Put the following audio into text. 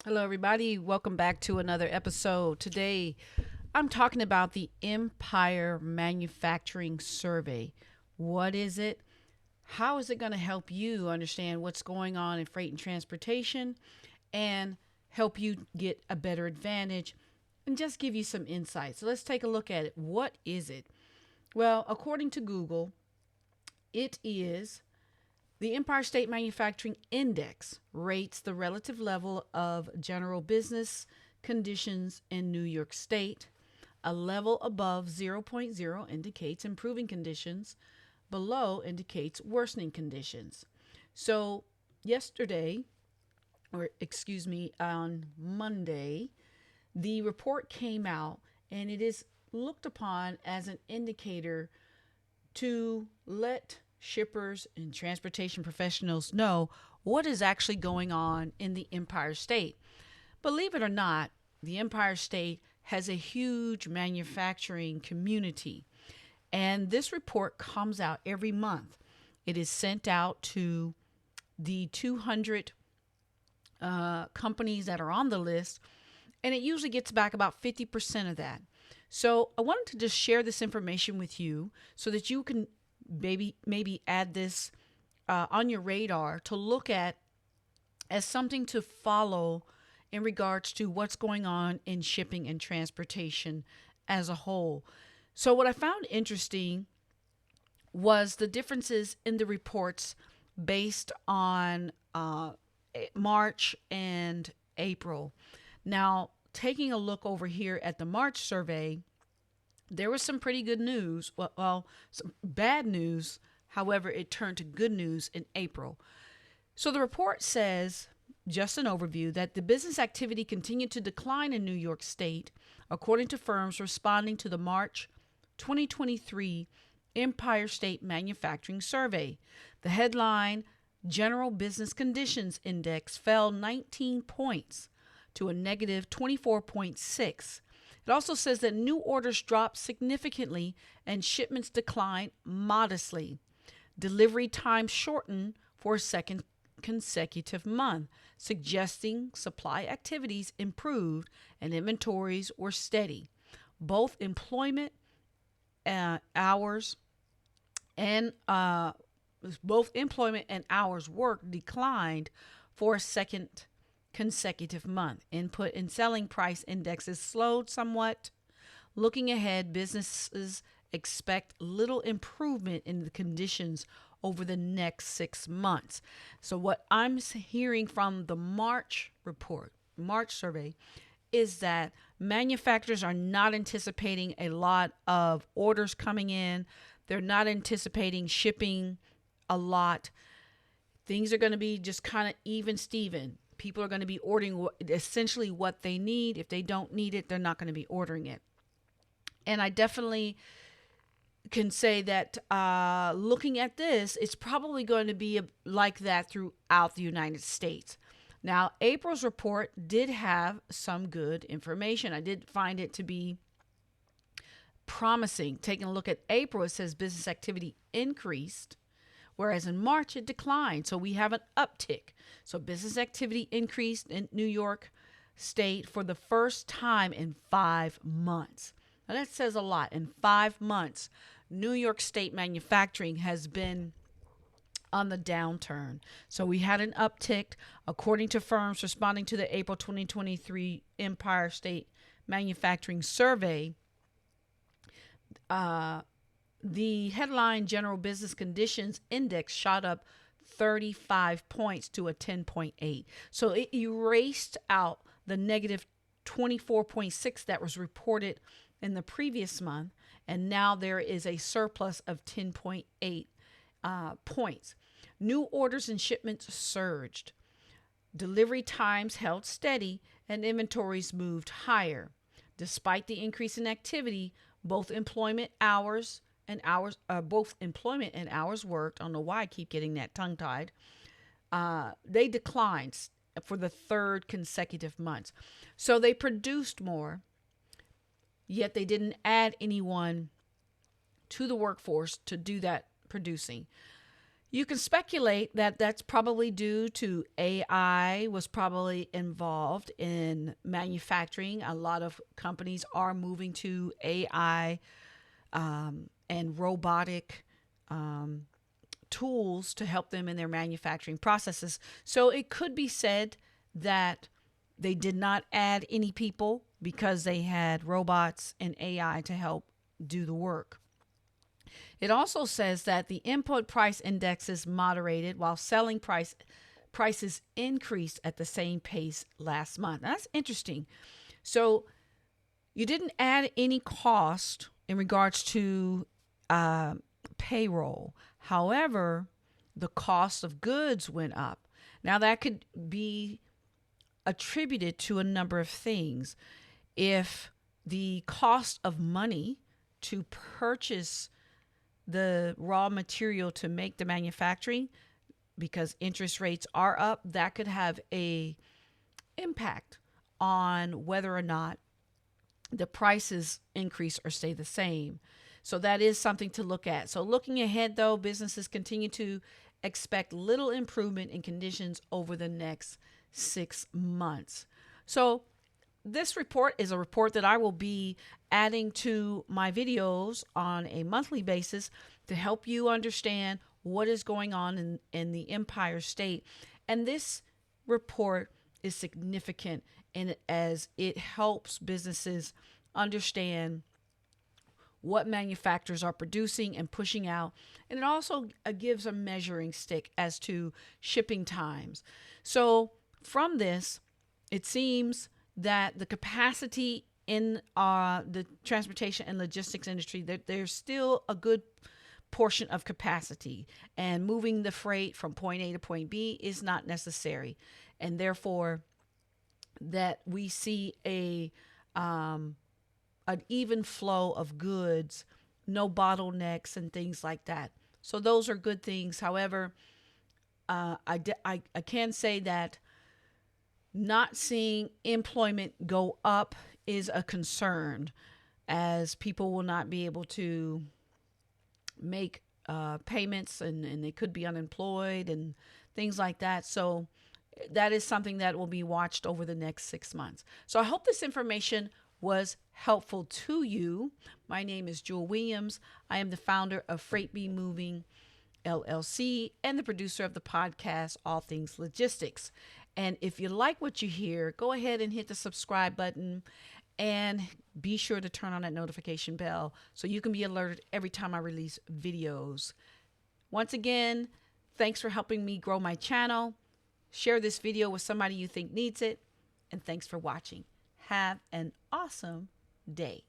Hello, everybody. Welcome back to another episode. Today, I'm talking about the Empire Manufacturing Survey. What is it? How is it going to help you understand what's going on in freight and transportation and help you get a better advantage and just give you some insight? So, let's take a look at it. What is it? Well, according to Google, it is the Empire State Manufacturing Index rates the relative level of general business conditions in New York State. A level above zero point zero indicates improving conditions, below indicates worsening conditions. So, yesterday, or excuse me, on Monday, the report came out and it is looked upon as an indicator to let shippers and transportation professionals know what is actually going on in the Empire State. Believe it or not, the Empire State has a huge manufacturing community, and this report comes out every month. It is sent out to the 200 companies that are on the list, and it usually gets back about 50% of that. So I wanted to just share this information with you so that you can maybe add this on your radar to look at as something to follow in regards to what's going on in shipping and transportation as a whole. So what I found interesting was the differences in the reports based on March and April. Now, taking a look over here at the March survey, there was some pretty good news. Well, some bad news. However, it turned to good news in April. So the report says, just an overview, that the business activity continued to decline in New York State, according to firms responding to the March 2023 Empire State Manufacturing Survey. The headline, General Business Conditions Index, fell 19 points to a negative 24.6. It also says that new orders dropped significantly and shipments declined modestly. Delivery time shortened for a second consecutive month, suggesting supply activities improved and inventories were steady. Both employment hours and both employment and hours worked declined for a second consecutive month. Input and selling price indexes slowed somewhat. Looking ahead, businesses expect little improvement in the conditions over the next 6 months. So what I'm hearing from the March report, March survey, is that manufacturers are not anticipating a lot of orders coming in. They're not anticipating shipping a lot. Things are going to be just kind of even Steven. People are going to be ordering essentially what they need. If they don't need it, they're not going to be ordering it. And I definitely can say that looking at this, it's probably going to be like that throughout the United States. Now, April's report did have some good information. I did find it to be promising. Taking a look at April, it says business activity increased, whereas in March it declined. So we have an uptick. So business activity increased in New York State for the first time in 5 months. Now that says a lot. In 5 months, New York State manufacturing has been on the downturn. So we had an uptick, according to firms responding to the April 2023 Empire State Manufacturing Survey. The headline General Business Conditions Index shot up 35 points to a 10.8. So it erased out the negative 24.6 that was reported in the previous month. And now there is a surplus of 10.8 points. New orders and shipments surged. Delivery times held steady and inventories moved higher. Despite the increase in activity, both employment and hours worked. I don't know why I keep getting that tongue-tied. They declined for the third consecutive month. So they produced more, yet they didn't add anyone to the workforce to do that producing. You can speculate that that's probably due to AI was probably involved in manufacturing. A lot of companies are moving to AI and robotic um, tools to help them in their manufacturing processes. So it could be said that they did not add any people because they had robots and AI to help do the work. It also says that the input price indexes moderated while prices increased at the same pace last month. Now, that's interesting. So you didn't add any cost in regards to uh, payroll. However, the cost of goods went up. Now, that could be attributed to a number of things. If the cost of money to purchase the raw material to make the manufacturing, because interest rates are up, that could have a impact on whether or not the prices increase or stay the same. So that is something to look at. So looking ahead, though, businesses continue to expect little improvement in conditions over the next 6 months. So this report is a report that I will be adding to my videos on a monthly basis to help you understand what is going on in the Empire State. And this report is significant in as it helps businesses understand what manufacturers are producing and pushing out. And it also gives a measuring stick as to shipping times. So from this, it seems that the capacity in the transportation and logistics industry, that there's still a good portion of capacity, and moving the freight from point A to point B is not necessary. And therefore, that we see an even flow of goods, no bottlenecks and things like that. So those are good things. However, I can say that not seeing employment go up is a concern, as people will not be able to make payments, and they could be unemployed and things like that. So that is something that will be watched over the next 6 months. So I hope this information was helpful to you. My name is Jewel Williams. I am the founder of Freight Be Moving LLC and the producer of the podcast, All Things Logistics. And if you like what you hear, go ahead and hit the subscribe button and be sure to turn on that notification bell so you can be alerted every time I release videos. Once again, thanks for helping me grow my channel. Share this video with somebody you think needs it. And thanks for watching. Have an awesome day.